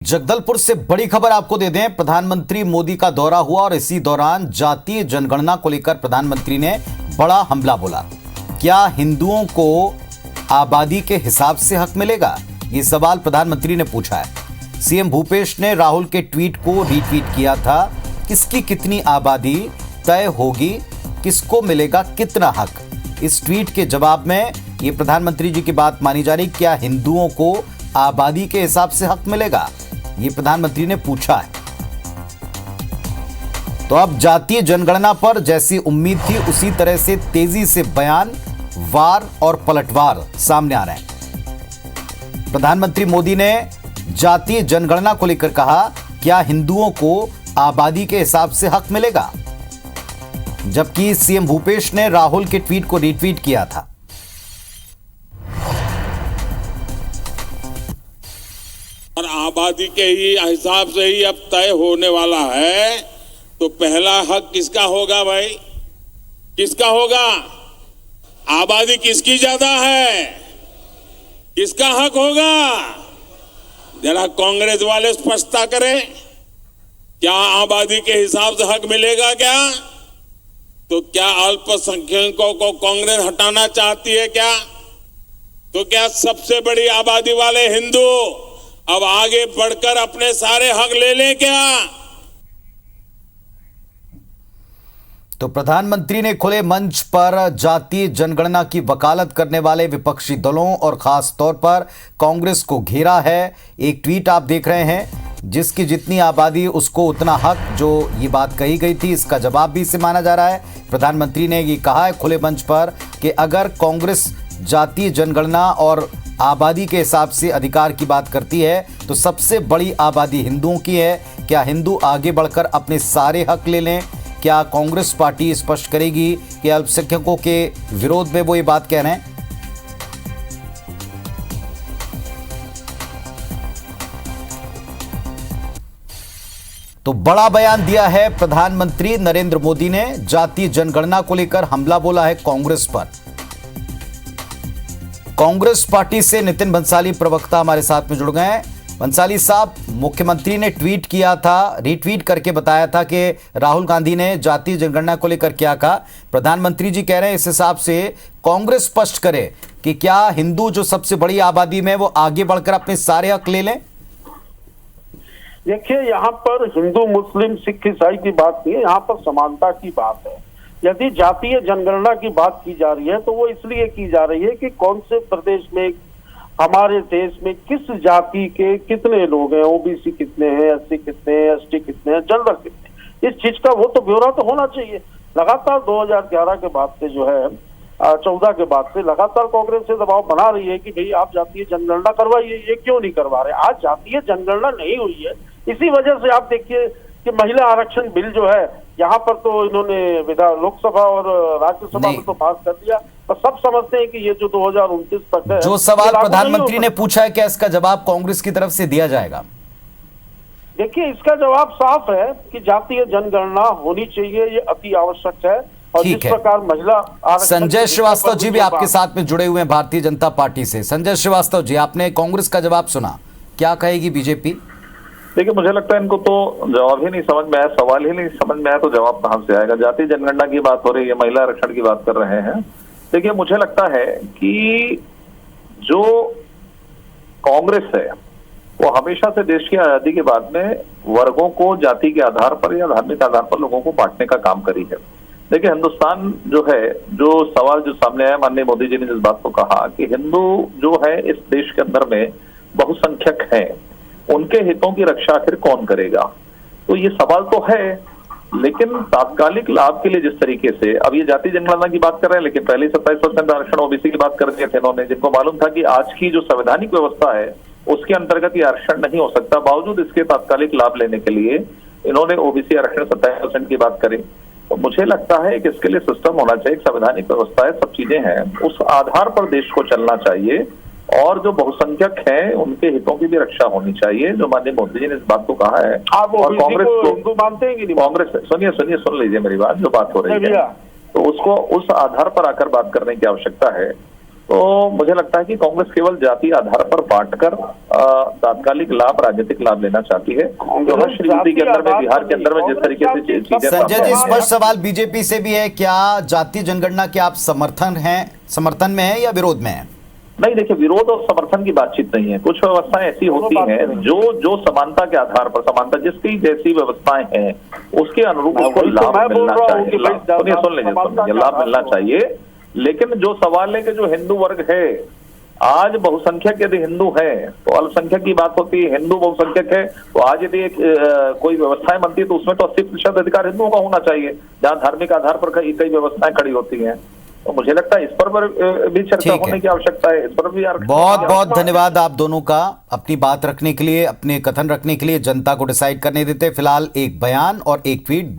जगदलपुर से बड़ी खबर आपको दे दें। प्रधानमंत्री मोदी का दौरा हुआ और इसी दौरान जातीय जनगणना को लेकर प्रधानमंत्री ने बड़ा हमला बोला। क्या हिंदुओं को आबादी के हिसाब से हक मिलेगा, ये सवाल प्रधानमंत्री ने पूछा है। सीएम भूपेश ने राहुल के ट्वीट को रीट्वीट किया था। किसकी कितनी आबादी तय होगी, किसको मिलेगा कितना हक। इस ट्वीट के जवाब में ये प्रधानमंत्री जी की बात मानी जा रही। क्या हिंदुओं को आबादी के हिसाब से हक मिलेगा, ये प्रधानमंत्री ने पूछा है। तो अब जातीय जनगणना पर जैसी उम्मीद थी उसी तरह से तेजी से बयान, वार और पलटवार सामने आ रहे हैं। प्रधानमंत्री मोदी ने जातीय जनगणना को लेकर कहा, क्या हिंदुओं को आबादी के हिसाब से हक मिलेगा, जबकि सीएम भूपेश ने राहुल के ट्वीट को रीट्वीट किया था। और आबादी के ही हिसाब से ही अब तय होने वाला है। तो पहला हक किसका होगा भाई, किसका होगा? आबादी किसकी ज्यादा है, किसका हक होगा? जरा कांग्रेस वाले स्पष्टता करें, क्या आबादी के हिसाब से हक मिलेगा क्या? तो क्या अल्पसंख्यकों को कांग्रेस हटाना चाहती है क्या? तो क्या सबसे बड़ी आबादी वाले हिंदू अब आगे बढ़कर अपने सारे हक ले लें क्या? तो प्रधानमंत्री ने खुले मंच पर जातीय जनगणना की वकालत करने वाले विपक्षी दलों और खास तौर पर कांग्रेस को घेरा है। एक ट्वीट आप देख रहे हैं, जिसकी जितनी आबादी उसको उतना हक, जो ये बात कही गई थी इसका जवाब भी इसे माना जा रहा है। प्रधानमंत्री ने ये कहा है खुले मंच पर कि अगर कांग्रेस जातीय जनगणना और आबादी के हिसाब से अधिकार की बात करती है तो सबसे बड़ी आबादी हिंदुओं की है। क्या हिंदू आगे बढ़कर अपने सारे हक ले लें? क्या कांग्रेस पार्टी स्पष्ट करेगी कि अल्पसंख्यकों के विरोध में वो ये बात कह रहे हैं? तो बड़ा बयान दिया है प्रधानमंत्री नरेंद्र मोदी ने। जातीय जनगणना को लेकर हमला बोला है कांग्रेस पर। कांग्रेस पार्टी से नितिन बंसाली प्रवक्ता हमारे साथ में जुड़ गए हैं। बंसाली साहब, मुख्यमंत्री ने ट्वीट किया था, रीट्वीट करके बताया था कि राहुल गांधी ने जातीय जनगणना को लेकर क्या कहा। प्रधानमंत्री जी कह रहे हैं इस हिसाब से कांग्रेस स्पष्ट करे कि क्या हिंदू जो सबसे बड़ी आबादी में वो आगे बढ़कर अपने सारे हक ले लें। देखिए, यहाँ पर हिंदू मुस्लिम सिख ईसाई की बात नहीं है, यहाँ पर समानता की बात है। यदि जातीय जनगणना की बात की जा रही है तो वो इसलिए की जा रही है कि कौन से प्रदेश में, हमारे देश में किस जाति के कितने लोग हैं, ओबीसी कितने हैं, एससी कितने हैं, एसटी कितने हैं, जनरल कितने हैं, इस चीज का वो तो ब्यौरा तो होना चाहिए। लगातार 2011 के बाद से जो है 14 के बाद से लगातार कांग्रेस से दबाव बना रही है कि भाई आप जातीय जनगणना करवाइए। ये क्यों नहीं करवा रहे? आज जातीय जनगणना नहीं हुई है, इसी वजह से आप देखिए कि महिला आरक्षण बिल जो है यहाँ पर तो इन्होंने लोकसभा और राज्यसभा में तो पास कर दिया, और सब समझते हैं कि ये जो 2029 तक है। जो सवाल प्रधानमंत्री ने पूछा है, क्या इसका जवाब कांग्रेस की तरफ से दिया जाएगा? देखिए, इसका जवाब साफ है कि जातीय जनगणना होनी चाहिए, ये अति आवश्यक है। और जिस प्रकार महिला संजय श्रीवास्तव जी भी आपके साथ में जुड़े हुए हैं भारतीय जनता पार्टी से। संजय श्रीवास्तव जी, आपने कांग्रेस का जवाब सुना, क्या कहेगी बीजेपी? देखिए, मुझे लगता है इनको तो जवाब ही नहीं समझ में आया, सवाल ही नहीं समझ में आया तो जवाब कहां से आएगा। जातीय जनगणना की बात हो रही है, महिला आरक्षण की बात कर रहे हैं। देखिए, मुझे लगता है कि जो कांग्रेस है वो हमेशा से देश की आजादी के बाद में वर्गों को जाति के आधार पर या धार्मिक आधार पर लोगों को बांटने का काम करी है। देखिए, हिंदुस्तान जो है, जो सवाल जो सामने आया, माननीय मोदी जी ने जिस बात को कहा कि हिंदू जो है इस देश के अंदर में बहुसंख्यक है, उनके हितों की रक्षा आखिर कौन करेगा? तो ये सवाल तो है, लेकिन तात्कालिक लाभ के लिए जिस तरीके से अब ये जाति जनगणना की बात कर रहे हैं, लेकिन पहले 27% आरक्षण ओबीसी की बात कर दिए थे इन्होंने, जिनको मालूम था कि आज की जो संवैधानिक व्यवस्था है उसके अंतर्गत ये आरक्षण नहीं हो सकता। बावजूद इसके तात्कालिक लाभ लेने के लिए इन्होंने ओबीसी आरक्षण 27% की बात करी। तो मुझे लगता है कि इसके लिए सिस्टम होना चाहिए, संवैधानिक व्यवस्था है, सब चीजें हैं, उस आधार पर देश को चलना चाहिए और जो बहुसंख्यक हैं उनके हितों की भी रक्षा होनी चाहिए, जो माननीय मोदी जी ने इस बात को कहा है। और कांग्रेस को हिंदू मानते हैं कि नहीं? कांग्रेस, सुनिए सुन लीजिए मेरी बात, जो बात हो रही है तो उसको उस आधार पर आकर बात करने की आवश्यकता है। तो मुझे लगता है कि कांग्रेस केवल जाति आधार पर बांटकर तात्कालिक लाभ, राजनीतिक लाभ लेना चाहती है। जो श्रीमती के अंदर में, बिहार के अंदर में जिस तरीके से चीजें संजय जी, स्पष्ट सवाल बीजेपी से भी है, क्या जातीय जनगणना के आप समर्थन में है या विरोध में है? नहीं, देखिए, विरोध और समर्थन की बातचीत नहीं है। कुछ व्यवस्थाएं ऐसी होती हैं जो समानता के आधार पर, समानता जिसकी जैसी व्यवस्थाएं हैं उसके अनुरूप उसको लाभ मिलना चाहिए। सुन लीजिए, लाभ मिलना चाहिए। लेकिन जो सवाल है कि जो हिंदू वर्ग है, आज बहुसंख्यक यदि हिंदू है तो अल्पसंख्यक की बात होती है, हिंदू बहुसंख्यक है तो आज यदि कोई व्यवस्थाएं बनती है तो उसमें तो 80% अधिकार हिंदुओं का होना चाहिए, जहां धार्मिक आधार पर कई व्यवस्थाएं खड़ी होती हैं। तो मुझे लगता है इस पर भी चर्चा होने की आवश्यकता है। इस पर भी बहुत बहुत धन्यवाद आप दोनों का, अपनी बात रखने के लिए, अपने कथन रखने के लिए, जनता को डिसाइड करने देते। फिलहाल एक बयान और एक ट्वीट